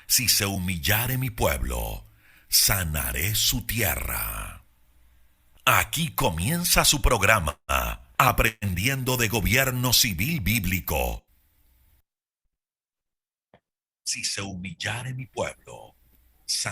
Si se humillare mi pueblo, sanaré su tierra. Aquí comienza su programa, Aprendiendo de Gobierno Civil Bíblico. Si se humillare mi pueblo,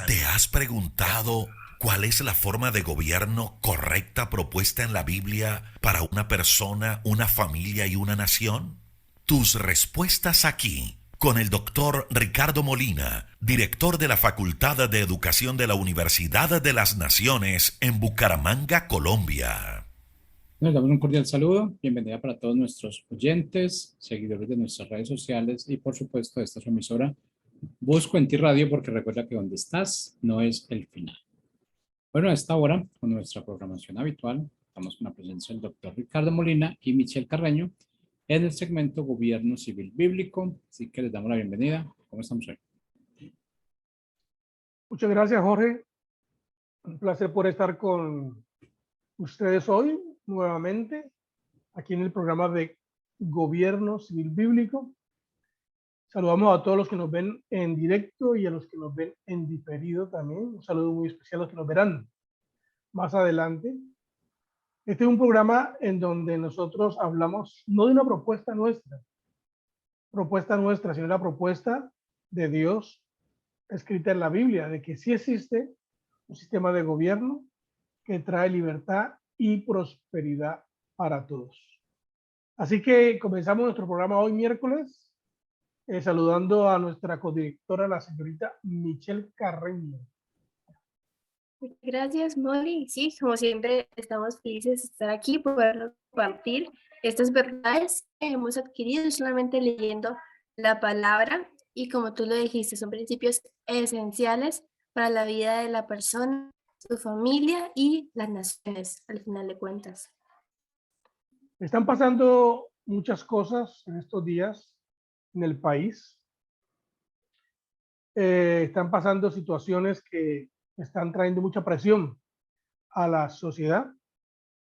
¿te has preguntado cuál es la forma de gobierno correcta propuesta en la Biblia para una persona, una familia y una nación? Tus respuestas aquí con el doctor Ricardo Molina, director de la Facultad de Educación de la Universidad de las Naciones en Bucaramanga, Colombia. Nos damos un cordial saludo, bienvenida para todos nuestros oyentes, seguidores de nuestras redes sociales y por supuesto de esta su emisora Busco en ti Radio, porque recuerda que donde estás no es el final. Bueno, a esta hora, con nuestra programación habitual, estamos con la presencia del doctor Ricardo Molina y Michelle Carreño en el segmento Gobierno Civil Bíblico, así que les damos la bienvenida. ¿Cómo estamos hoy? Muchas gracias, Jorge. Un placer por estar con ustedes hoy nuevamente aquí en el programa de Gobierno Civil Bíblico. Saludamos a todos los que nos ven en directo y a los que nos ven en diferido también. Un saludo muy especial a los que nos verán más adelante. Este es un programa en donde nosotros hablamos no de una propuesta nuestra, sino la propuesta de Dios escrita en la Biblia, de que sí existe un sistema de gobierno que trae libertad y prosperidad para todos. Así que comenzamos nuestro programa hoy miércoles, saludando a nuestra codirectora, la señorita Michelle Carreño. Gracias, Molly. Sí, como siempre, estamos felices de estar aquí, poder compartir estas verdades que hemos adquirido solamente leyendo la palabra. Y como tú lo dijiste, son principios esenciales para la vida de la persona, su familia y las naciones, al final de cuentas. Están pasando muchas cosas en estos días en el país. Están pasando situaciones que están trayendo mucha presión a la sociedad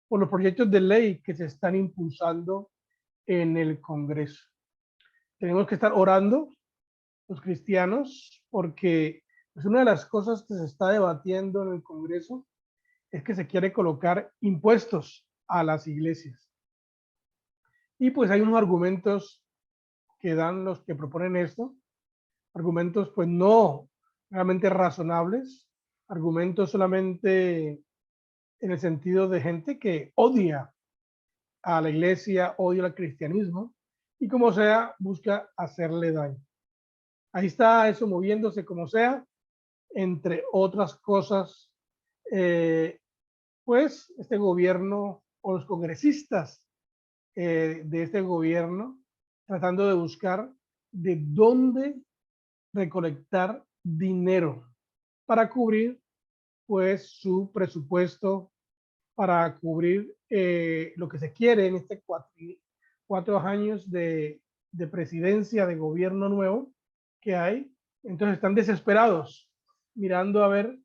por los proyectos de ley que se están impulsando en el Congreso. Tenemos que estar orando los cristianos porque pues, una de las cosas que se está debatiendo en el Congreso es que se quiere colocar impuestos a las iglesias. Y pues hay unos argumentos que dan los que proponen esto, argumentos pues no realmente razonables, argumentos solamente en el sentido de gente que odia a la iglesia, odia al cristianismo y como sea busca hacerle daño. Ahí está eso moviéndose como sea, entre otras cosas, pues este gobierno o los congresistas de este gobierno tratando de buscar de dónde recolectar dinero para cubrir pues su presupuesto, para cubrir lo que se quiere en este 4 años de presidencia, de gobierno nuevo que hay. Entonces están desesperados mirando a ver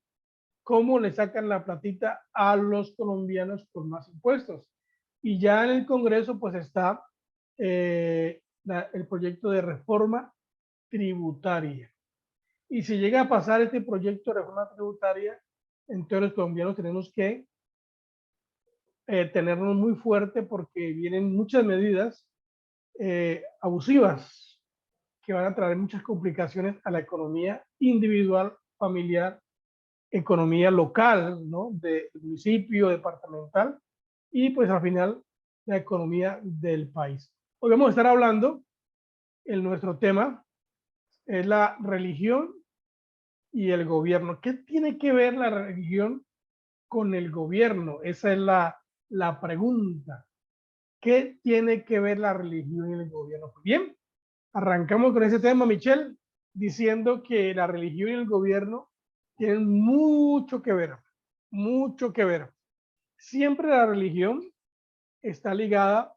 cómo le sacan la platita a los colombianos por más impuestos. Y ya en el Congreso pues está el proyecto de reforma tributaria. Y si llega a pasar este proyecto de reforma tributaria, entonces los colombianos tenemos que tenernos muy fuerte porque vienen muchas medidas abusivas que van a traer muchas complicaciones a la economía individual, familiar, economía local, ¿no? De municipio, departamental y pues al final la economía del país. Hoy vamos a estar hablando, en nuestro tema es la religión y el gobierno. ¿Qué tiene que ver la religión con el gobierno? Esa es la pregunta. ¿Qué tiene que ver la religión y el gobierno? Pues bien, arrancamos con ese tema, Michelle, diciendo que la religión y el gobierno tienen mucho que ver, mucho que ver. Siempre la religión está ligada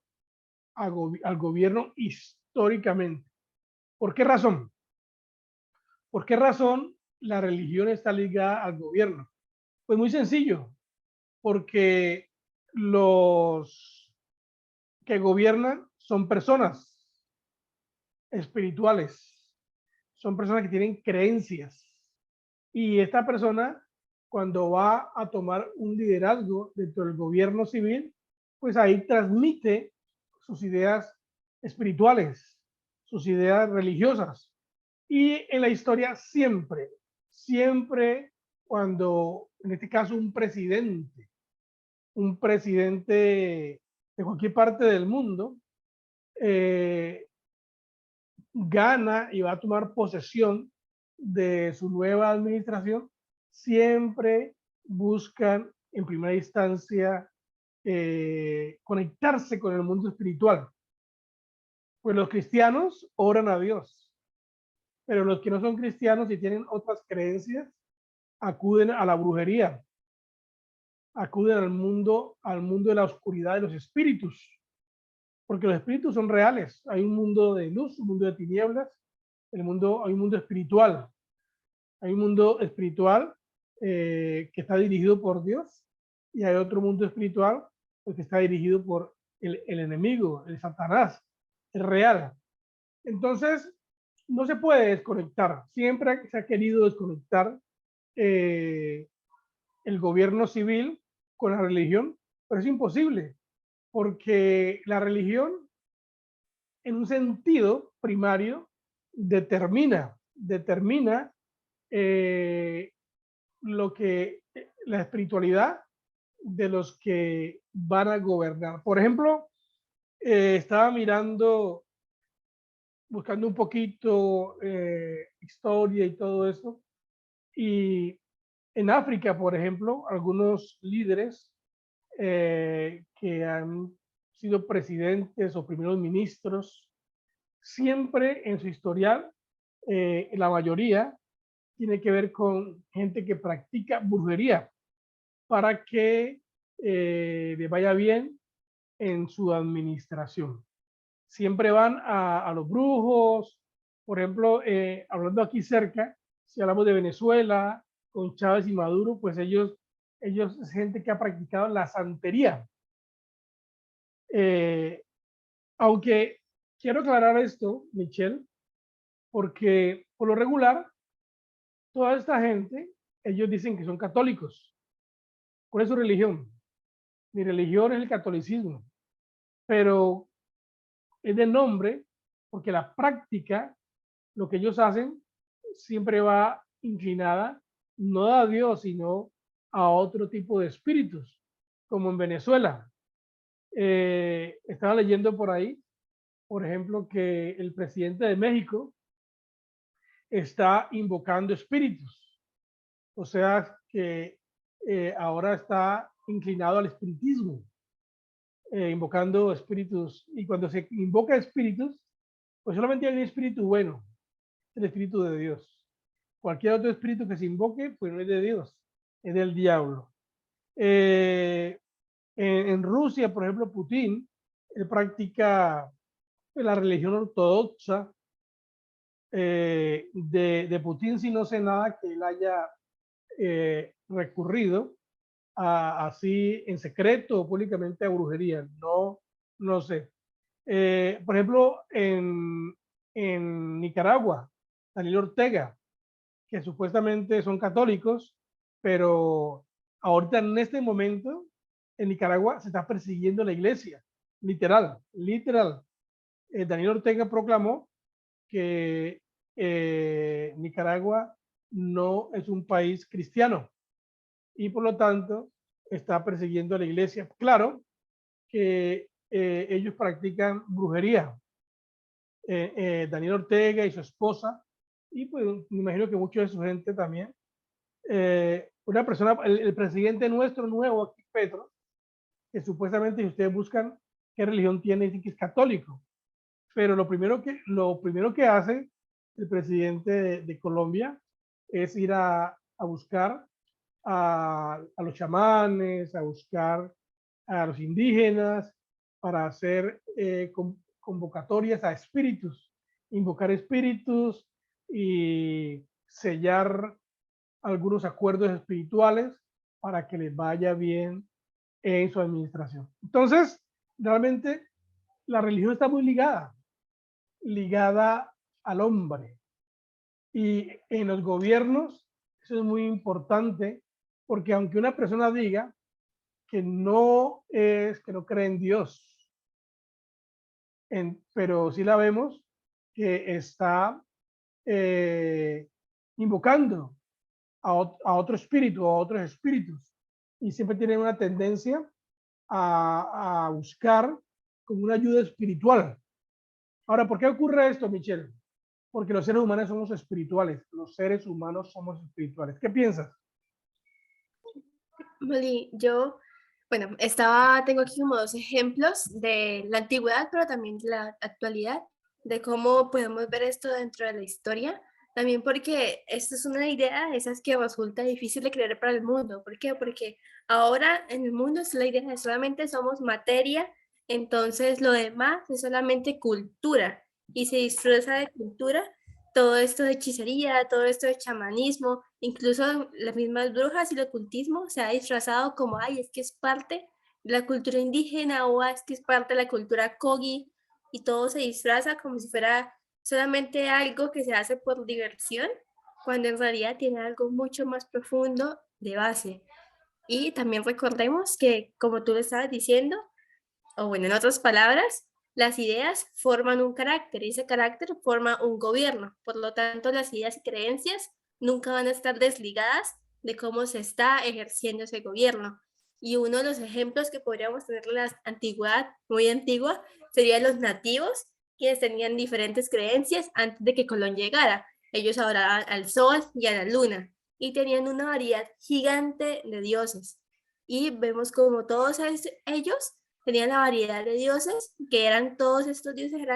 al gobierno históricamente. ¿Por qué razón? ¿Por qué razón la religión está ligada al gobierno? Pues muy sencillo, porque los que gobiernan son personas espirituales, son personas que tienen creencias. Y esta persona, cuando va a tomar un liderazgo dentro del gobierno civil, pues ahí transmite sus ideas espirituales, sus ideas religiosas. Y en la historia siempre, siempre cuando, en este caso, un presidente de cualquier parte del mundo, gana y va a tomar posesión de su nueva administración, siempre buscan en primera instancia conectarse con el mundo espiritual. Pues los cristianos oran a Dios, pero los que no son cristianos y tienen otras creencias acuden a la brujería, acuden al mundo de la oscuridad de los espíritus, porque los espíritus son reales. Hay un mundo de luz, un mundo de tinieblas, hay un mundo espiritual. Hay un mundo espiritual que está dirigido por Dios y hay otro mundo espiritual que está dirigido por el enemigo, el Satanás, el real. Entonces, no se puede desconectar. Siempre se ha querido desconectar el gobierno civil con la religión, pero es imposible, porque la religión, en un sentido primario, determina lo que la espiritualidad de los que van a gobernar. Por ejemplo, estaba mirando, buscando un poquito historia y todo eso, y en África, por ejemplo, algunos líderes que han sido presidentes o primeros ministros, siempre en su historial, la mayoría tiene que ver con gente que practica brujería para que le vaya bien en su administración. Siempre van a los brujos, por ejemplo, hablando aquí cerca, si hablamos de Venezuela, con Chávez y Maduro, pues ellos es gente que ha practicado la santería. Aunque quiero aclarar esto, Michelle, porque por lo regular, toda esta gente, ellos dicen que son católicos. ¿Cuál es su religión? Mi religión es el catolicismo, pero es de nombre porque la práctica, lo que ellos hacen, siempre va inclinada no a Dios, sino a otro tipo de espíritus, como en Venezuela. Estaba leyendo por ahí, por ejemplo, que el presidente de México está invocando espíritus, o sea que ahora está inclinado al espiritismo, invocando espíritus, y cuando se invoca espíritus, pues solamente hay un espíritu bueno, el espíritu de Dios. Cualquier otro espíritu que se invoque, pues no es de Dios, es del diablo. En Rusia, por ejemplo, Putin, él practica la religión ortodoxa. De Putin sí no sé nada que él haya recurrido así en secreto o públicamente a brujería. No sé. Por ejemplo, en Nicaragua, Daniel Ortega, que supuestamente son católicos, pero ahorita en este momento en Nicaragua se está persiguiendo la iglesia, literal. Daniel Ortega proclamó que Nicaragua no es un país cristiano y por lo tanto está persiguiendo a la iglesia. Claro que ellos practican brujería. Daniel Ortega y su esposa, y pues me imagino que mucha de su gente también. Una persona, el presidente nuestro nuevo, aquí, Petro, que supuestamente si ustedes buscan qué religión tiene, dicen que es católico. Pero lo primero que hace el presidente de Colombia es ir a buscar a los chamanes, a buscar a los indígenas para hacer convocatorias a espíritus, invocar espíritus y sellar algunos acuerdos espirituales para que les vaya bien en su administración. Entonces, realmente la religión está muy ligada al hombre. Y en los gobiernos eso es muy importante, porque aunque una persona diga que no cree en Dios, pero sí la vemos que está invocando a otro espíritu, a otros espíritus, y siempre tiene una tendencia a buscar como una ayuda espiritual. Ahora, ¿por qué ocurre esto, Michelle? Porque los seres humanos somos espirituales, los seres humanos somos espirituales. ¿Qué piensas? Molly, yo, bueno, tengo aquí como dos ejemplos de la antigüedad, pero también de la actualidad, de cómo podemos ver esto dentro de la historia. También porque esta es una idea de esas que resulta difícil de creer para el mundo. ¿Por qué? Porque ahora en el mundo es la idea de solamente somos materia, entonces lo demás es solamente cultura y se disfraza de cultura todo esto de hechicería, todo esto de chamanismo, incluso las mismas brujas y el ocultismo se ha disfrazado como, ay, es que es parte de la cultura indígena o es que es parte de la cultura Kogi y todo se disfraza como si fuera solamente algo que se hace por diversión, cuando en realidad tiene algo mucho más profundo de base. Y también recordemos que, como tú le estabas diciendo, o bueno, en otras palabras, las ideas forman un carácter y ese carácter forma un gobierno. Por lo tanto, las ideas y creencias nunca van a estar desligadas de cómo se está ejerciendo ese gobierno. Y uno de los ejemplos que podríamos tener en la antigüedad, muy antigua, serían los nativos, quienes tenían diferentes creencias antes de que Colón llegara. Ellos adoraban al sol y a la luna y tenían una variedad gigante de dioses. Y vemos como todos ellos tenían la variedad de dioses, que eran todos estos dioses,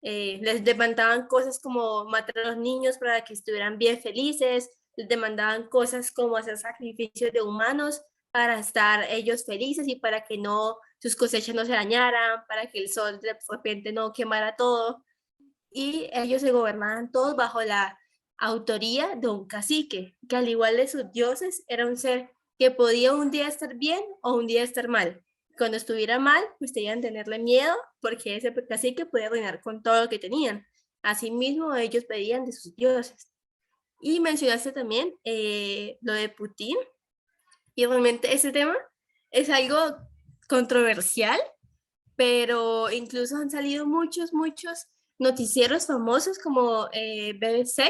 les demandaban cosas como matar a los niños para que estuvieran bien felices, les demandaban cosas como hacer sacrificios de humanos para estar ellos felices y para que no sus cosechas no se dañaran, para que el sol de repente no quemara todo. Y ellos se gobernaban todos bajo la autoría de un cacique, que al igual de sus dioses era un ser que podía un día estar bien o un día estar mal. Cuando estuviera mal, pues tenían que tenerle miedo porque ese cacique podía reinar con todo lo que tenían. Asimismo, ellos pedían de sus dioses. Y mencionaste también lo de Putin, y realmente ese tema es algo controversial, pero incluso han salido muchos noticieros famosos como BBC,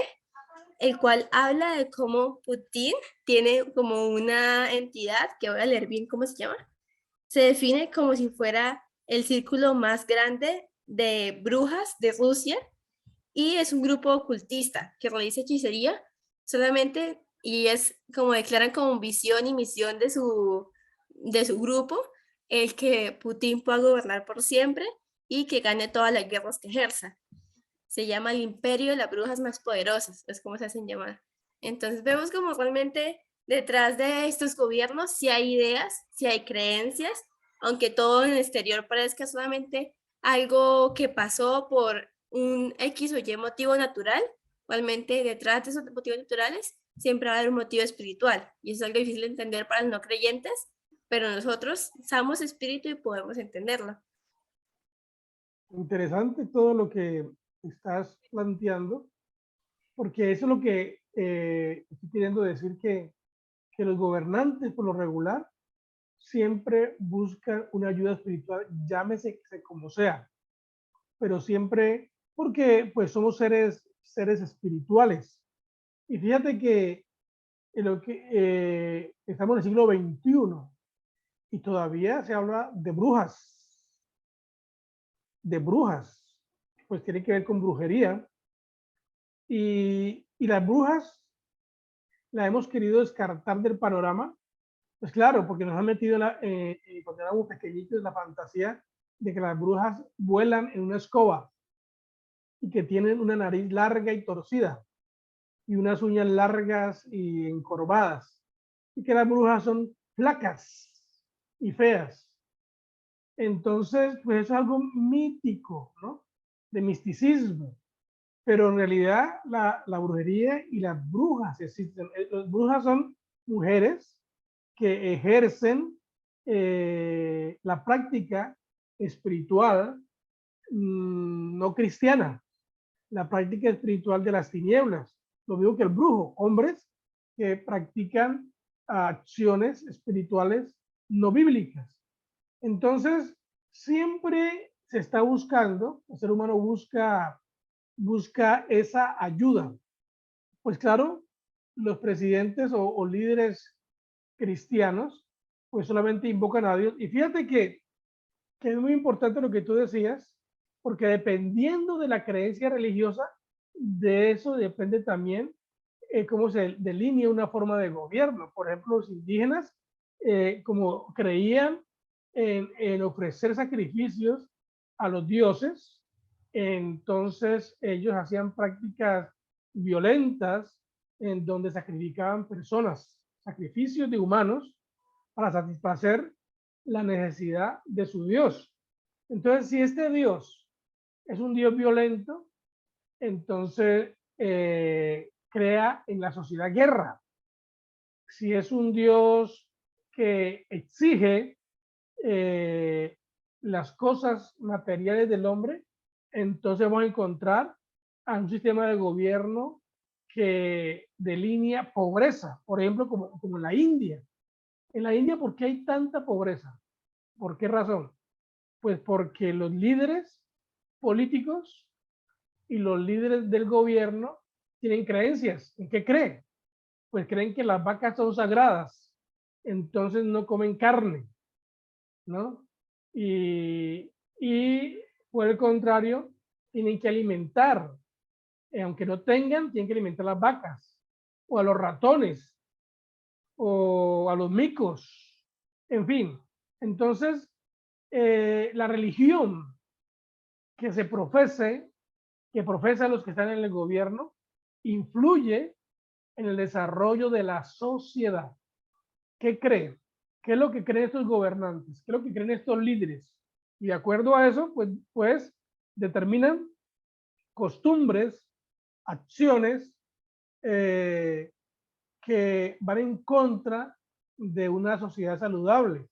el cual habla de cómo Putin tiene como una entidad, que voy a leer bien cómo se llama, se define como si fuera el círculo más grande de brujas de Rusia y es un grupo ocultista que realiza hechicería solamente y es como declaran como visión y misión de su grupo el que Putin pueda gobernar por siempre y que gane todas las guerras que ejerza. Se llama el imperio de las brujas más poderosas, es como se hacen llamar. Entonces vemos como realmente detrás de estos gobiernos sí hay ideas, sí hay creencias, aunque todo en el exterior parezca solamente algo que pasó por un X o Y motivo natural, realmente detrás de esos motivos naturales siempre va a haber un motivo espiritual y eso es algo difícil de entender para los no creyentes, pero nosotros somos espíritu y podemos entenderlo. Interesante todo lo que estás planteando, porque eso es lo que estoy queriendo decir, que los gobernantes por lo regular siempre buscan una ayuda espiritual, llámese como sea, pero siempre porque pues somos seres espirituales. Y fíjate que, en lo que estamos en el siglo XXI y todavía se habla de brujas, pues tiene que ver con brujería. Y las brujas las hemos querido descartar del panorama, pues claro, porque nos han metido cuando éramos pequeñitos la fantasía de que las brujas vuelan en una escoba y que tienen una nariz larga y torcida y unas uñas largas y encorvadas y que las brujas son flacas y feas. Entonces, pues eso es algo mítico, ¿no? De misticismo. Pero en realidad la brujería y las brujas existen. Las brujas son mujeres que ejercen la práctica espiritual no cristiana, la práctica espiritual de las tinieblas, lo mismo que el brujo, hombres que practican acciones espirituales no bíblicas. Entonces, siempre se está buscando, el ser humano busca esa ayuda. Pues claro, los presidentes o líderes cristianos, pues solamente invocan a Dios. Y fíjate que es muy importante lo que tú decías, porque dependiendo de la creencia religiosa, de eso depende también cómo se delinea una forma de gobierno. Por ejemplo, los indígenas, como creían en ofrecer sacrificios a los dioses, entonces ellos hacían prácticas violentas en donde sacrificaban personas, sacrificios de humanos para satisfacer la necesidad de su Dios. Entonces, si este Dios es un Dios violento, entonces crea en la sociedad guerra. Si es un Dios que exige las cosas materiales del hombre, entonces vamos a encontrar a un sistema de gobierno que delinea pobreza, por ejemplo, como en la India. En la India, ¿por qué hay tanta pobreza? ¿Por qué razón? Pues porque los líderes políticos y los líderes del gobierno tienen creencias. ¿En qué creen? Pues creen que las vacas son sagradas, entonces no comen carne, ¿no? Y por el contrario, tienen que alimentar, aunque no tengan, tienen que alimentar las vacas, o a los ratones, o a los micos, en fin. Entonces, la religión que se profese, que profesan los que están en el gobierno, influye en el desarrollo de la sociedad. ¿Qué creen? ¿Qué es lo que creen estos gobernantes? ¿Qué es lo que creen estos líderes? Y de acuerdo a eso, pues determinan costumbres, acciones que van en contra de una sociedad saludable.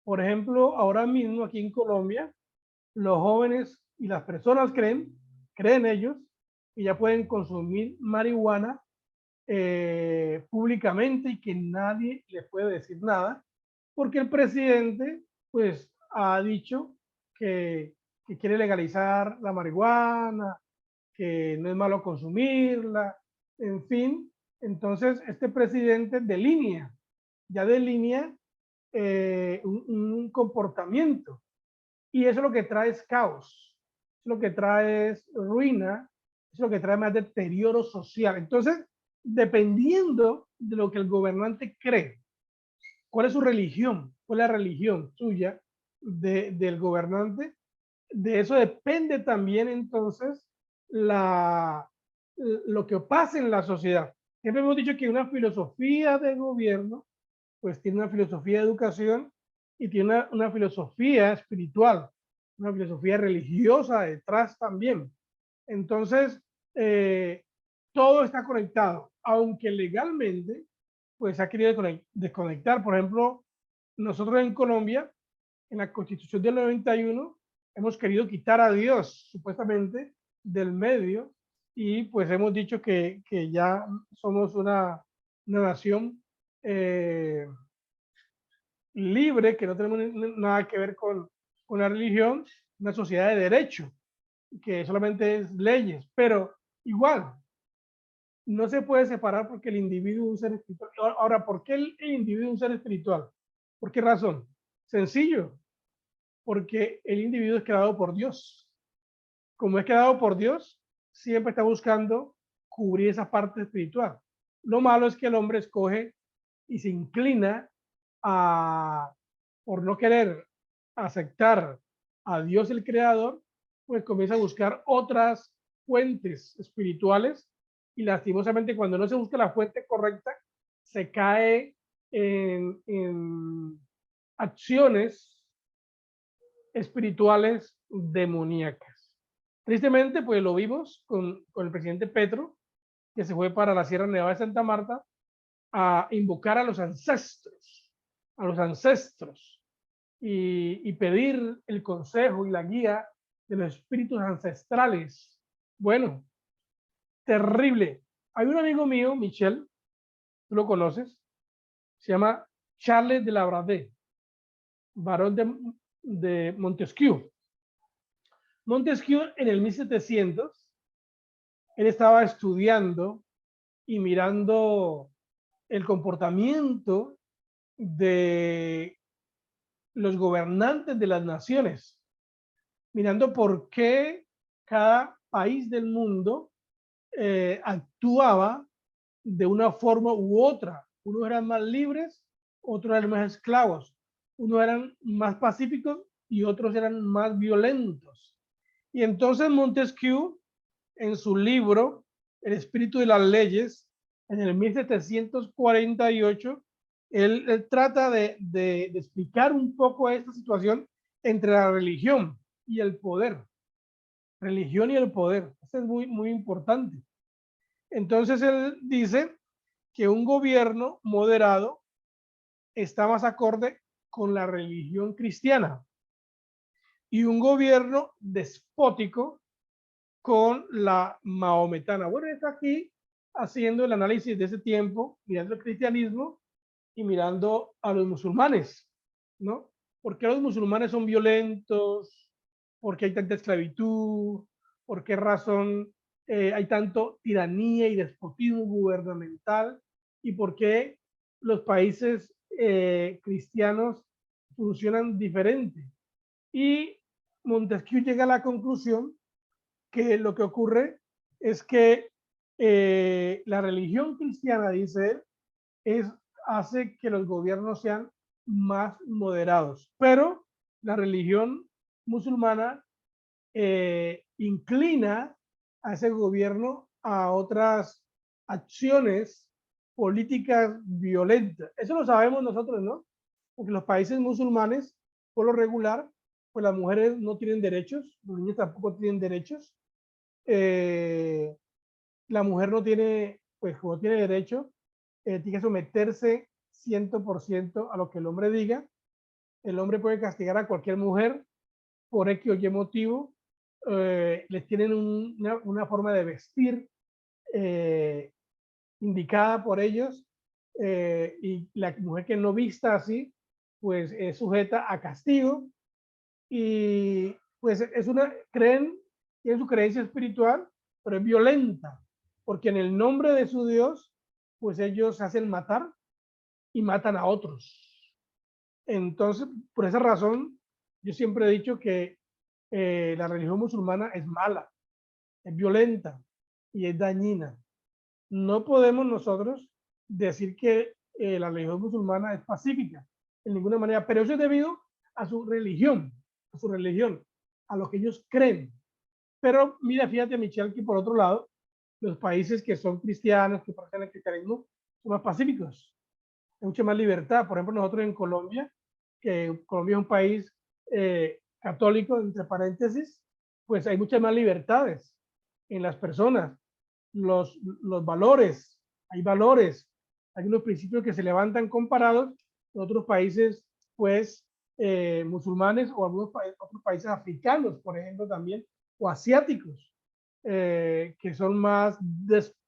Por ejemplo, ahora mismo aquí en Colombia, los jóvenes y las personas creen ellos, que ya pueden consumir marihuana públicamente y que nadie les puede decir nada, porque el presidente pues ha dicho que quiere legalizar la marihuana, que no es malo consumirla, en fin. Entonces este presidente ya delinea un comportamiento, y eso lo que trae es caos, lo que trae es ruina, es lo que trae más deterioro social. Entonces, dependiendo de lo que el gobernante cree, cuál es su religión, cuál es la religión suya del gobernante, de eso depende también entonces lo que pasa en la sociedad. Siempre hemos dicho que una filosofía de gobierno pues tiene una filosofía de educación y tiene una filosofía espiritual, una filosofía religiosa detrás también. Entonces, todo está conectado, aunque legalmente pues se ha querido desconectar. Por ejemplo, nosotros en Colombia, en la Constitución del 91, hemos querido quitar a Dios supuestamente del medio, y pues hemos dicho que ya somos una nación libre, que no tenemos nada que ver con la religión, una sociedad de derecho, que solamente es leyes, pero igual, no se puede separar porque el individuo es un ser espiritual. Ahora, ¿por qué el individuo es un ser espiritual? ¿Por qué razón? Sencillo, porque el individuo es creado por Dios. Como es creado por Dios, siempre está buscando cubrir esa parte espiritual. Lo malo es que el hombre escoge y se inclina por no querer aceptar a Dios el creador, pues comienza a buscar otras fuentes espirituales, y lastimosamente cuando no se busca la fuente correcta, se cae en acciones espirituales demoníacas. Tristemente, pues lo vimos con el presidente Petro, que se fue para la Sierra Nevada de Santa Marta a invocar a los ancestros y pedir el consejo y la guía de los espíritus ancestrales. Bueno, terrible. Hay un amigo mío, Michel, tú lo conoces, se llama Charles de Labradé, barón de Montesquieu. Montesquieu en el 1700, él estaba estudiando y mirando el comportamiento de los gobernantes de las naciones, mirando por qué cada país del mundo actuaba de una forma u otra. Unos eran más libres, otros eran más esclavos, unos eran más pacíficos y otros eran más violentos. Y entonces Montesquieu, en su libro El espíritu de las leyes, en el 1748, él trata de explicar un poco esta situación entre la religión y el poder. Religión y el poder. Esto es muy, muy importante. Entonces él dice que un gobierno moderado está más acorde con la religión cristiana y un gobierno despótico con la maometana. Bueno, está aquí haciendo el análisis de ese tiempo, mirando el cristianismo y mirando a los musulmanes, ¿no? ¿Por qué los musulmanes son violentos? ¿Por qué hay tanta esclavitud? ¿Por qué razón hay tanto tiranía y despotismo gubernamental? ¿Y por qué los países cristianos funcionan diferente? Y Montesquieu llega a la conclusión que lo que ocurre es que la religión cristiana, dice él, hace que los gobiernos sean más moderados, pero la religión musulmana inclina a ese gobierno a otras acciones políticas violentas. Eso lo sabemos nosotros, ¿no? Porque los países musulmanes, por lo regular, pues las mujeres no tienen derechos, los niños tampoco tienen derechos, la mujer no tiene, pues como tiene derecho, tiene que someterse 100% a lo que el hombre diga. El hombre puede castigar a cualquier mujer por X o Y motivo. Les tienen una forma de vestir indicada por ellos, y la mujer que no vista así, pues es sujeta a castigo, y pues tienen su creencia espiritual, pero es violenta, porque en el nombre de su Dios, pues ellos se hacen matar y matan a otros. Entonces, por esa razón, yo siempre he dicho que la religión musulmana es mala, es violenta y es dañina. No podemos nosotros decir que la religión musulmana es pacífica en ninguna manera, pero eso es debido a su religión, a lo que ellos creen. Pero mira, fíjate, Michelle, que por otro lado, los países que son cristianos, que practican el cristianismo, son más pacíficos, hay mucha más libertad. Por ejemplo, nosotros en Colombia, que Colombia es un país católico, entre paréntesis, pues hay muchas más libertades en las personas, los valores, hay unos principios que se levantan comparados con otros países, pues, musulmanes o algunos otros países africanos, por ejemplo, también, o asiáticos, que son más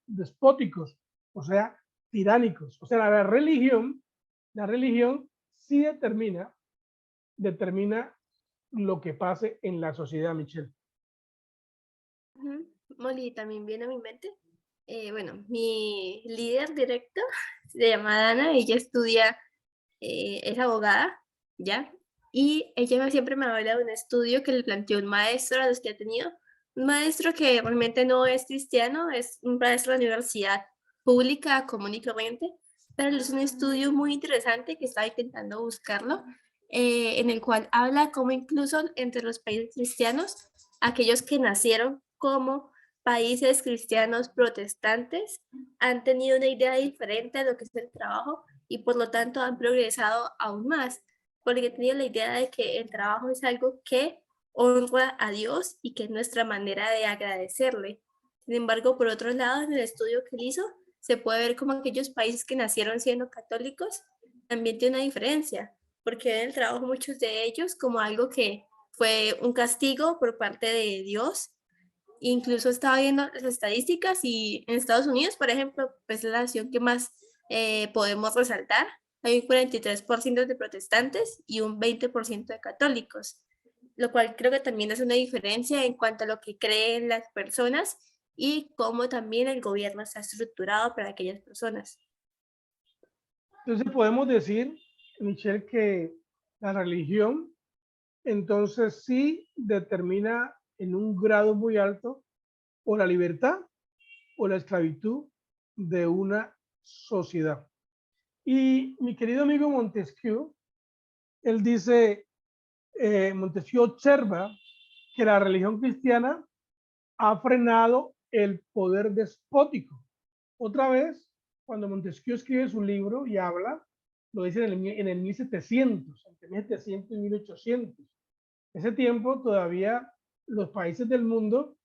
despóticos, o sea, tiránicos. O sea, la religión sí determina lo que pase en la sociedad, Michelle. Molly, también viene a mi mente. Bueno, mi líder directo se llama Dana, ella estudia, es abogada, ¿ya? Y ella siempre me habla de un estudio que le planteó un maestro a los que ha tenido, un maestro que realmente no es cristiano, es un maestro de la universidad pública común y corriente, pero es un estudio muy interesante que estaba intentando buscarlo, en el cual habla como incluso entre los países cristianos, aquellos que nacieron como países cristianos protestantes han tenido una idea diferente de lo que es el trabajo y por lo tanto han progresado aún más, porque tenía la idea de que el trabajo es algo que honra a Dios y que es nuestra manera de agradecerle. Sin embargo, por otro lado, en el estudio que él hizo, se puede ver como aquellos países que nacieron siendo católicos también tienen una diferencia, porque ven el trabajo muchos de ellos como algo que fue un castigo por parte de Dios, Incluso estaba viendo las estadísticas y en Estados Unidos, por ejemplo, pues es la nación que más podemos resaltar. Hay un 43% de protestantes y un 20% de católicos, lo cual creo que también es una diferencia en cuanto a lo que creen las personas y cómo también el gobierno está estructurado para aquellas personas. Entonces podemos decir, Michelle, que la religión entonces sí determina en un grado muy alto o la libertad o la esclavitud de una sociedad. Y mi querido amigo Montesquieu, él dice, Montesquieu observa que la religión cristiana ha frenado el poder despótico. Otra vez, cuando Montesquieu escribe su libro y habla, lo dice en el 1700, entre 1700 y 1800. Ese tiempo todavía los países del mundo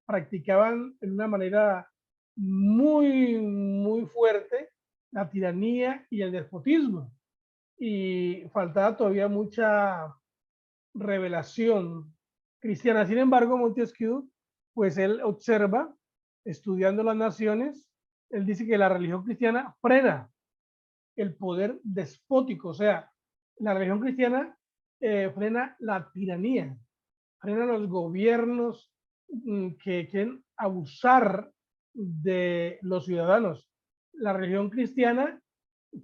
practicaban de una manera muy fuerte la tiranía y el despotismo. Y faltaba todavía mucha revelación cristiana. Sin embargo, Montesquieu, pues él observa, estudiando las naciones, él dice que la religión cristiana frena el poder despótico, o sea, la religión cristiana frena la tiranía, frena los gobiernos que quieren abusar de los ciudadanos. La religión cristiana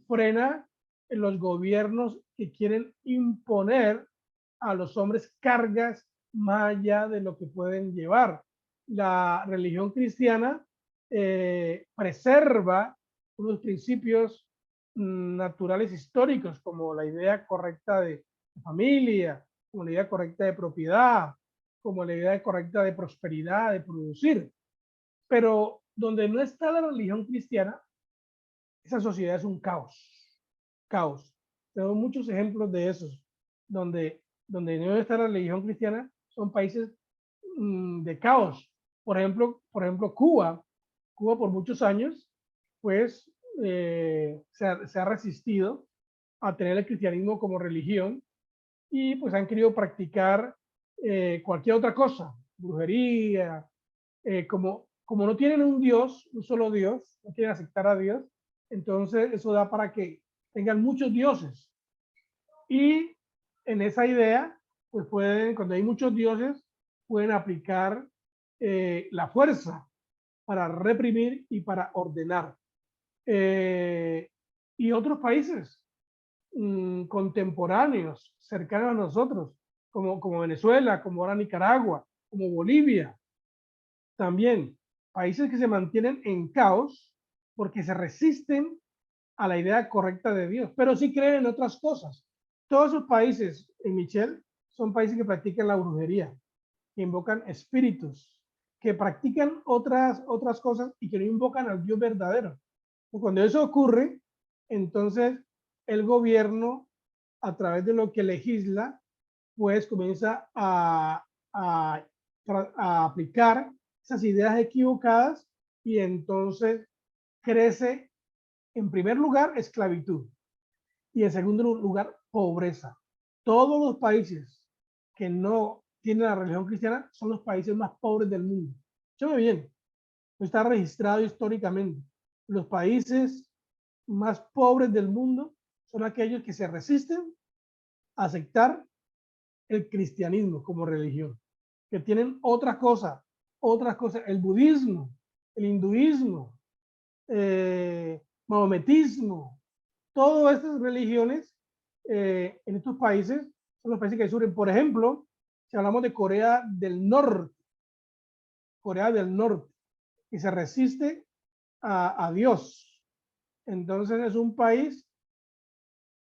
frena los gobiernos que quieren imponer a los hombres cargas más allá de lo que pueden llevar. La religión cristiana preserva unos principios naturales históricos, como la idea correcta de familia, como la idea correcta de propiedad, como la idea correcta de prosperidad, de producir. Pero donde no está la religión cristiana, esa sociedad es un caos. Caos. Tenemos muchos ejemplos de esos, donde no está la religión cristiana, son países de caos. Por ejemplo, Cuba. Cuba por muchos años, pues, se ha resistido a tener el cristianismo como religión y pues han querido practicar cualquier otra cosa, brujería, como no tienen un Dios, un solo Dios, no quieren aceptar a Dios, entonces eso da para que tengan muchos dioses. Y en esa idea, pues cuando hay muchos dioses, pueden aplicar la fuerza para reprimir y para ordenar. Y otros países contemporáneos, cercanos a nosotros, como Venezuela, como ahora Nicaragua, como Bolivia, también países que se mantienen en caos porque se resisten a la idea correcta de Dios, pero sí creen en otras cosas. Todos esos países, Michelle, son países que practican la brujería, que invocan espíritus, que practican otras cosas y que no invocan al Dios verdadero. Y cuando eso ocurre, entonces el gobierno, a través de lo que legisla, pues comienza a aplicar esas ideas equivocadas y entonces crece, en primer lugar, esclavitud y en segundo lugar, pobreza. Todos los países que no tienen la religión cristiana son los países más pobres del mundo. Escúchame bien, está registrado históricamente. Los países más pobres del mundo son aquellos que se resisten a aceptar el cristianismo como religión, que tienen otras cosas, el budismo, el hinduismo, maometismo, todas estas religiones en estos países son los países que surgen. Por ejemplo, si hablamos de Corea del Norte, que se resiste a Dios, entonces es un país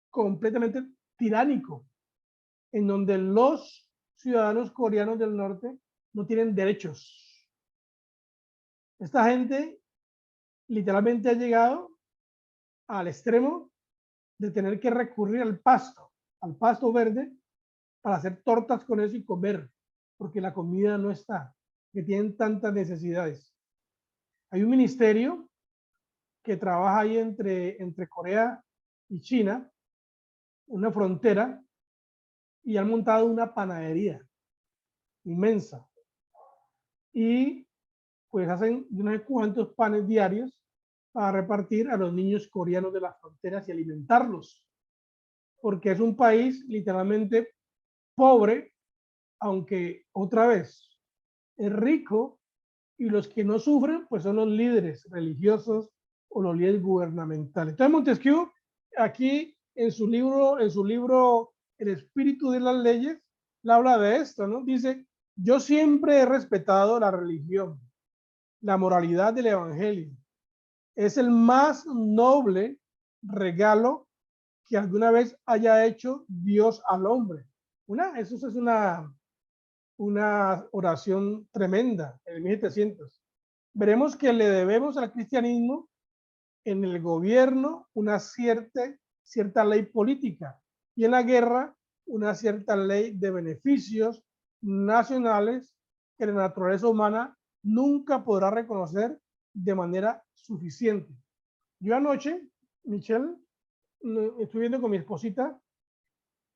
completamente tiránico, en donde los ciudadanos coreanos del norte no tienen derechos. Esta gente literalmente ha llegado al extremo de tener que recurrir al pasto verde, para hacer tortas con eso y comer, porque la comida no está, que tienen tantas necesidades. Hay un ministerio que trabaja ahí entre Corea y China, una frontera, y han montado una panadería inmensa. y pues hacen no sé cuántos panes diarios para repartir a los niños coreanos de las fronteras y alimentarlos, porque es un país literalmente pobre, aunque otra vez es rico, y los que no sufren pues son los líderes religiosos o los líderes gubernamentales. Entonces Montesquieu aquí en su libro El espíritu de las leyes, le habla de esto, ¿no? Dice, yo siempre he respetado la religión, la moralidad del evangelio. Es el más noble regalo que alguna vez haya hecho Dios al hombre. Eso es una oración tremenda en el 1700. Veremos que le debemos al cristianismo en el gobierno una cierta ley política y en la guerra una cierta ley de beneficios nacionales que la naturaleza humana nunca podrá reconocer de manera suficiente. Yo anoche, Michelle, estuve viendo con mi esposita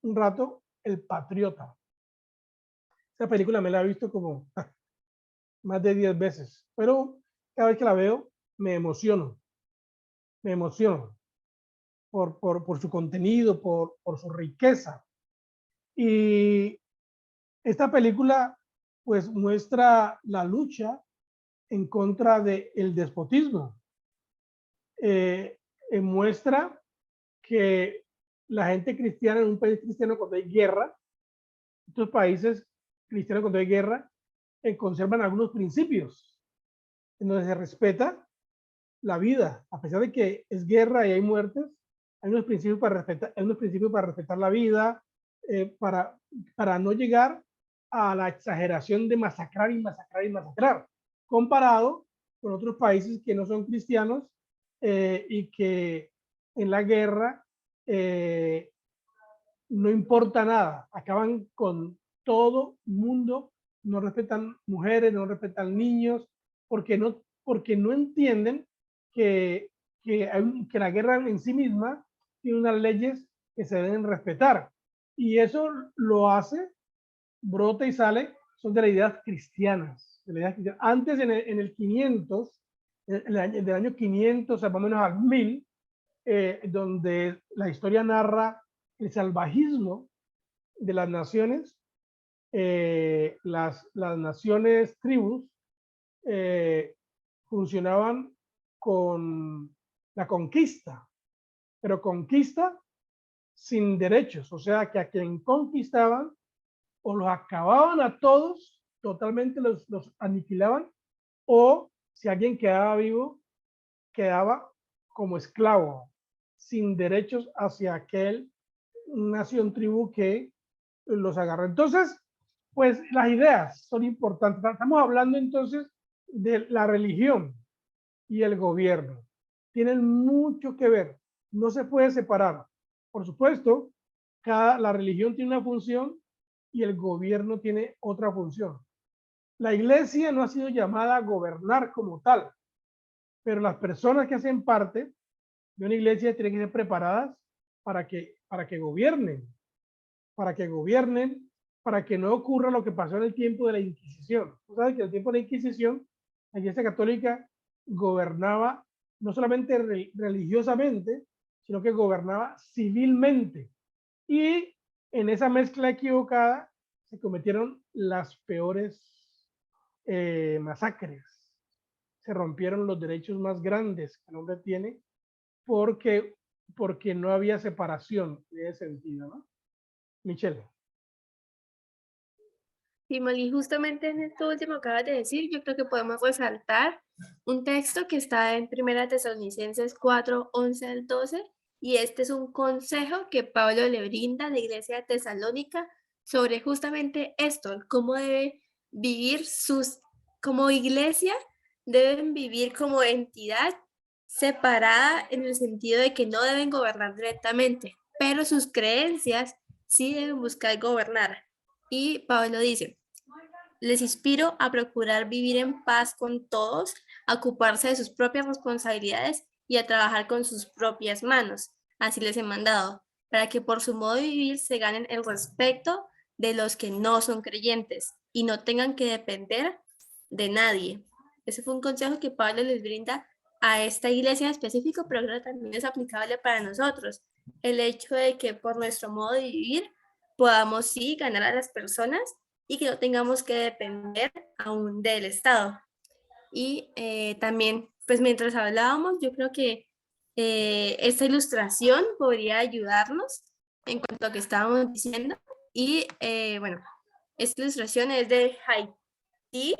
un rato El Patriota. Esa película me la he visto como más de 10 veces, pero cada vez que la veo me emociono por su contenido, por su riqueza. Y esta película pues muestra la lucha en contra del despotismo. Muestra que la gente cristiana en un país cristiano, cuando hay guerra, estos países cristianos cuando hay guerra, conservan algunos principios en donde se respeta la vida, a pesar de que es guerra y hay muertes, hay unos principios para respetar la vida, para no llegar a la exageración de masacrar y masacrar y masacrar, comparado con otros países que no son cristianos y que en la guerra no importa nada, acaban con todo mundo, no respetan mujeres, no respetan niños, porque no entienden que la guerra en sí misma tiene unas leyes que se deben respetar. Y eso lo hace, brota y sale, son de las ideas cristianas. Antes, en el 500, del año 500, o sea, más o menos al 1000, donde la historia narra el salvajismo de las naciones, las naciones tribus funcionaban con la conquista, pero conquista sin derechos, o sea que a quien conquistaban o los acababan a todos, totalmente los aniquilaban, o si alguien quedaba vivo, quedaba como esclavo, sin derechos hacia aquel nación tribu que los agarra. Entonces, pues las ideas son importantes. Estamos hablando entonces de la religión y el gobierno. Tienen mucho que ver, no se puede separar. Por supuesto, la religión tiene una función y el gobierno tiene otra función. La iglesia no ha sido llamada a gobernar como tal, pero las personas que hacen parte de una iglesia tienen que ser preparadas para que gobiernen, para que no ocurra lo que pasó en el tiempo de la Inquisición. Tú sabes que en el tiempo de la Inquisición, la Iglesia Católica gobernaba no solamente religiosamente, sino que gobernaba civilmente. Y en esa mezcla equivocada se cometieron las peores masacres. Se rompieron los derechos más grandes que el hombre tiene porque no había separación en ese sentido, ¿no? Michelle. Y Molly, justamente en esto último que acabas de decir, yo creo que podemos resaltar un texto que está en 1 Tesalonicenses 4, 11 al 12, y este es un consejo que Pablo le brinda a la iglesia de Tesalónica sobre justamente esto, cómo debe vivir como iglesia, deben vivir como entidad separada en el sentido de que no deben gobernar directamente, pero sus creencias sí deben buscar gobernar. Y Pablo dice, les inspiro a procurar vivir en paz con todos, a ocuparse de sus propias responsabilidades y a trabajar con sus propias manos. Así les he mandado, para que por su modo de vivir se ganen el respeto de los que no son creyentes y no tengan que depender de nadie. Ese fue un consejo que Pablo les brinda a esta iglesia en específico, pero creo que también es aplicable para nosotros. El hecho de que por nuestro modo de vivir podamos sí ganar a las personas y que no tengamos que depender aún del Estado. Y también, pues mientras hablábamos, yo creo que esta ilustración podría ayudarnos en cuanto a lo que estábamos diciendo. Y bueno, esta ilustración es de Haití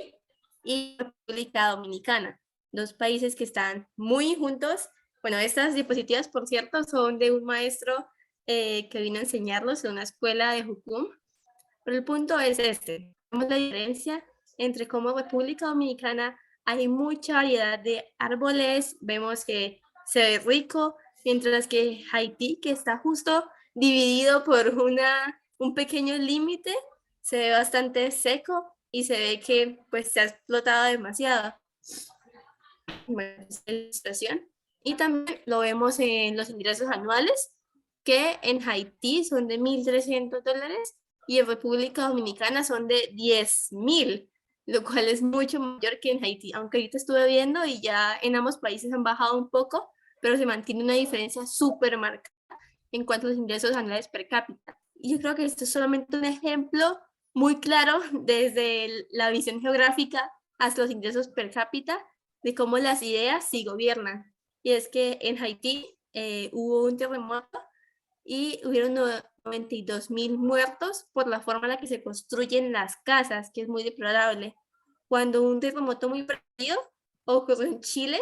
y República Dominicana, dos países que están muy juntos. Bueno, estas diapositivas, por cierto, son de un maestro que vino a enseñarlos en una escuela de Jucum. Pero el punto es este, vemos la diferencia entre cómo República Dominicana hay mucha variedad de árboles, vemos que se ve rico, mientras que Haití, que está justo dividido por un pequeño límite, se ve bastante seco y se ve que pues se ha explotado demasiado. Bueno, esta es la ilustración. Y también lo vemos en los ingresos anuales, que en Haití son de $1.300 y en República Dominicana son de 10.000, lo cual es mucho mayor que en Haití, aunque ahorita estuve viendo y ya en ambos países han bajado un poco, pero se mantiene una diferencia súper marcada en cuanto a los ingresos anuales per cápita. Y yo creo que esto es solamente un ejemplo muy claro desde la visión geográfica hasta los ingresos per cápita de cómo las ideas sí gobiernan. Y es que en Haití hubo un terremoto y hubieron 92.000 muertos por la forma en la que se construyen las casas, que es muy deplorable. Cuando un terremoto muy parecido ocurrió en Chile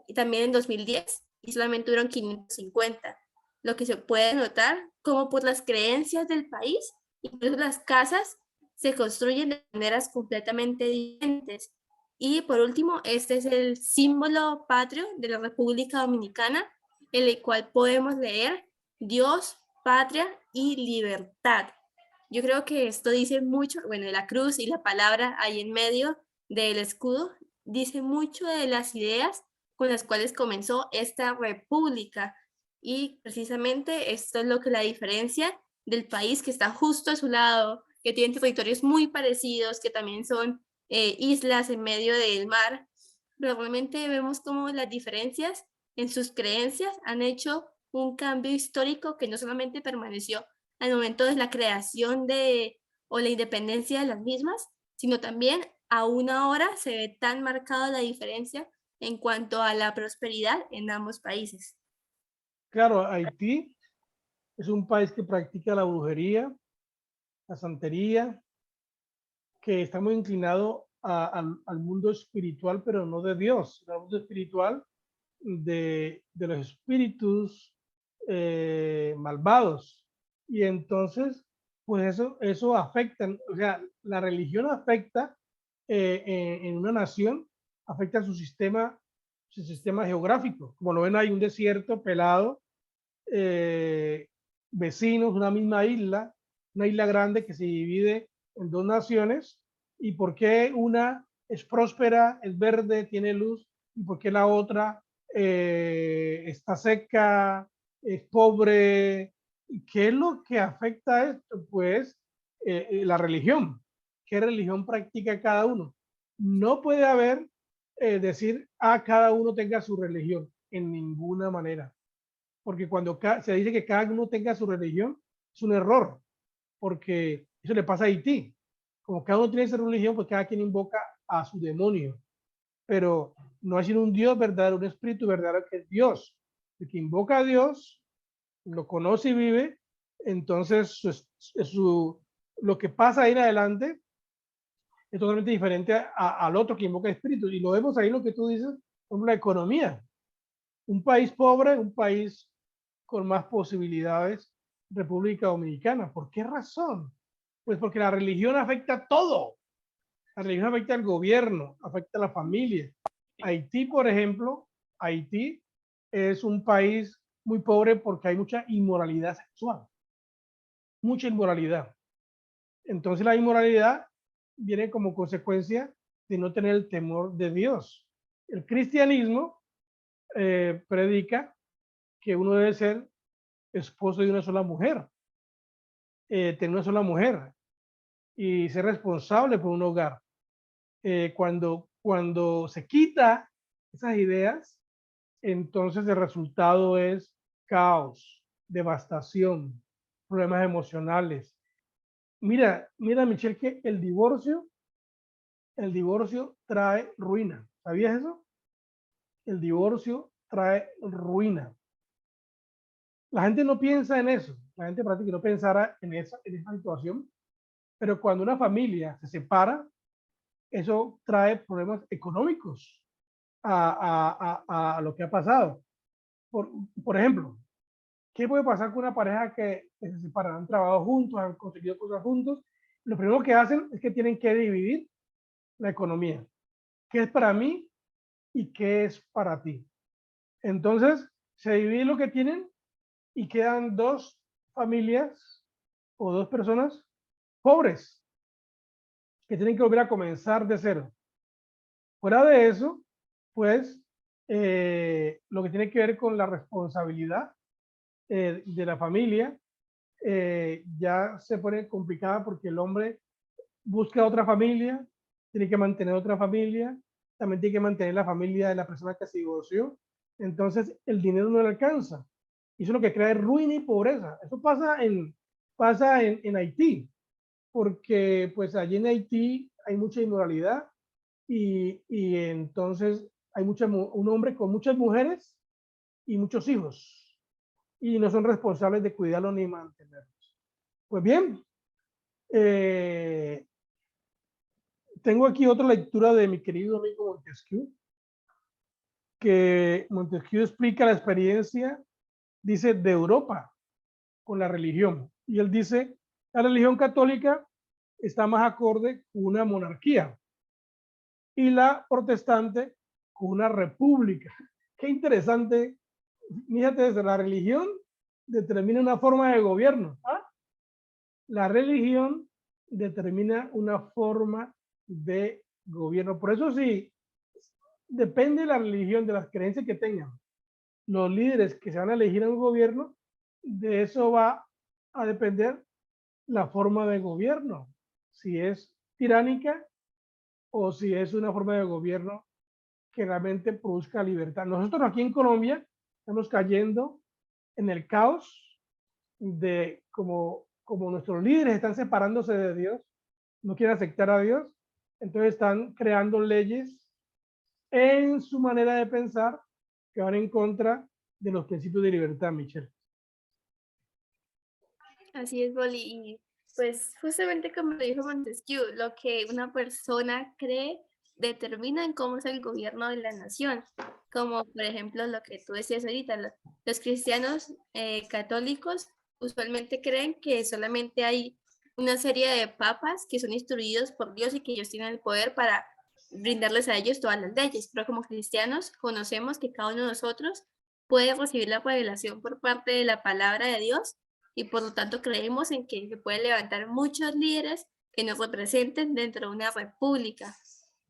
y también en 2010 y solamente hubieron 550. Lo que se puede notar como por las creencias del país, incluso las casas se construyen de maneras completamente diferentes. Y por último, este es el símbolo patrio de la República Dominicana, en el cual podemos leer Dios, patria y libertad. Yo creo que esto dice mucho, bueno, la cruz y la palabra ahí en medio del escudo, dice mucho de las ideas con las cuales comenzó esta república. Y precisamente esto es lo que la diferencia del país que está justo a su lado, que tiene territorios muy parecidos, que también son islas en medio del mar, pero realmente vemos cómo las diferencias en sus creencias han hecho un cambio histórico que no solamente permaneció al momento de la creación o la independencia de las mismas, sino también aún ahora se ve tan marcada la diferencia en cuanto a la prosperidad en ambos países. Claro, Haití es un país que practica la brujería, la santería, que está muy inclinado al mundo espiritual, pero no de Dios, al mundo espiritual de los espíritus malvados. Y entonces, pues eso afecta, o sea, la religión afecta en una nación, afecta su sistema geográfico. Como lo ven, hay un desierto pelado, vecinos, una misma isla, una isla grande que se divide en dos naciones. ¿Y por qué una es próspera, es verde, tiene luz, y por qué la otra está seca, es pobre? ¿Qué es lo que afecta a esto? Pues la religión. ¿Qué religión practica cada uno? No puede haber decir a cada uno tenga su religión en ninguna manera, porque cuando se dice que cada uno tenga su religión es un error, porque eso le pasa a Haití. Como cada uno tiene su religión, pues cada quien invoca a su demonio, pero no hay sino un Dios verdadero, un espíritu verdadero que es Dios. El que invoca a Dios, lo conoce y vive, entonces lo que pasa ahí en adelante es totalmente diferente al otro que invoca espíritu. Y lo vemos ahí lo que tú dices, como la economía. Un país pobre, un país con más posibilidades, República Dominicana. ¿Por qué razón? Pues porque la religión afecta todo. La religión afecta al gobierno, afecta a la familia. Haití, por ejemplo, Haití es un país muy pobre porque hay mucha inmoralidad sexual. Mucha inmoralidad. Entonces la inmoralidad viene como consecuencia de no tener el temor de Dios. El cristianismo predica que uno debe ser esposo de una sola mujer, tener una sola mujer y ser responsable por un hogar. Cuando se quita esas ideas, entonces el resultado es caos, devastación, problemas emocionales. Mira, Michelle, que el divorcio trae ruina. ¿Sabías eso? El divorcio trae ruina. La gente no piensa en eso. La gente prácticamente no pensará en esa situación. Pero cuando una familia se separa, eso trae problemas económicos a lo que ha pasado. Por ejemplo, ¿qué puede pasar con una pareja que se separan? Han trabajado juntos, han conseguido cosas juntos. Lo primero que hacen es que tienen que dividir la economía. ¿Qué es para mí y qué es para ti? Entonces, se divide lo que tienen y quedan dos familias o dos personas pobres que tienen que volver a comenzar de cero. Fuera de eso, pues, lo que tiene que ver con la responsabilidad de la familia ya se pone complicada porque el hombre busca otra familia, tiene que mantener otra familia, también tiene que mantener la familia de la persona que se divorció. Entonces, el dinero no le alcanza. Y eso es lo que crea ruina y pobreza. Eso pasa en Haití, porque pues allí en Haití hay mucha inmoralidad y entonces hay un hombre con muchas mujeres y muchos hijos y no son responsables de cuidarlos ni mantenerlos. Pues bien, tengo aquí otra lectura de mi querido amigo Montesquieu, que Montesquieu explica la experiencia, dice, de Europa con la religión. Y él dice, la religión católica está más acorde con una monarquía y la protestante con una república. Qué interesante. Fíjate, desde la religión determina una forma de gobierno. ¿Ah? La religión determina una forma de gobierno. Por eso sí, depende de la religión, de las creencias que tengan los líderes que se van a elegir en un gobierno, de eso va a depender la forma de gobierno, si es tiránica o si es una forma de gobierno que realmente produzca libertad. Nosotros aquí en Colombia estamos cayendo en el caos de como nuestros líderes están separándose de Dios, no quieren aceptar a Dios, entonces están creando leyes en su manera de pensar que van en contra de los principios de libertad, Michelle. Así es, Boli. Y pues justamente como lo dijo Montesquieu, lo que una persona cree determina en cómo es el gobierno de la nación. Como por ejemplo lo que tú decías ahorita, los cristianos católicos usualmente creen que solamente hay una serie de papas que son instruidos por Dios y que ellos tienen el poder para brindarles a ellos todas las leyes. Pero como cristianos conocemos que cada uno de nosotros puede recibir la revelación por parte de la palabra de Dios y por lo tanto creemos en que se puede levantar muchos líderes que nos representen dentro de una república.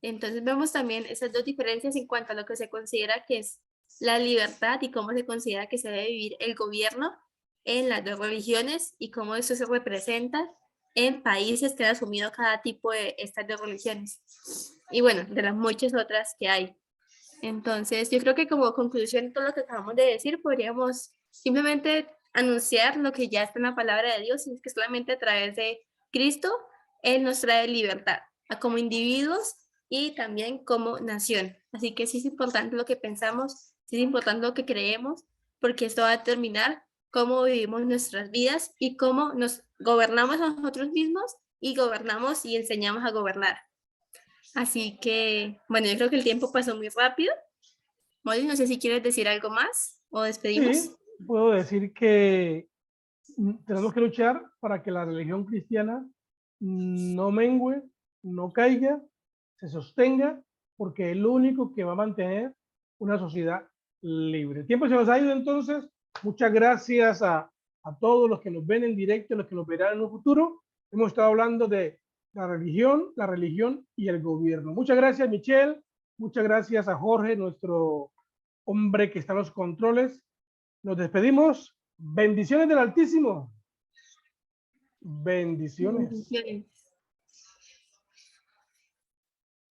Entonces vemos también esas dos diferencias en cuanto a lo que se considera que es la libertad y cómo se considera que se debe vivir el gobierno en las dos religiones y cómo eso se representa en países que han asumido cada tipo de estas dos religiones. Y bueno, de las muchas otras que hay. Entonces, yo creo que como conclusión de todo lo que acabamos de decir, podríamos simplemente anunciar lo que ya está en la palabra de Dios, y es que solamente a través de Cristo, Él nos trae libertad, como individuos y también como nación. Así que sí es importante lo que pensamos, sí es importante lo que creemos, porque esto va a determinar cómo vivimos nuestras vidas y cómo nos gobernamos a nosotros mismos y gobernamos y enseñamos a gobernar. Así que, bueno, yo creo que el tiempo pasó muy rápido. Molly, no sé si quieres decir algo más o despedimos. Sí, puedo decir que tenemos que luchar para que la religión cristiana no mengue, no caiga, se sostenga, porque es lo único que va a mantener una sociedad libre. El tiempo se nos ha ido, entonces. Muchas gracias a todos los que nos ven en directo, los que nos verán en un futuro. Hemos estado hablando de la religión y el gobierno. Muchas gracias, Michelle. Muchas gracias a Jorge, nuestro hombre que está en los controles. Nos despedimos. Bendiciones del Altísimo. Bendiciones. Bendiciones.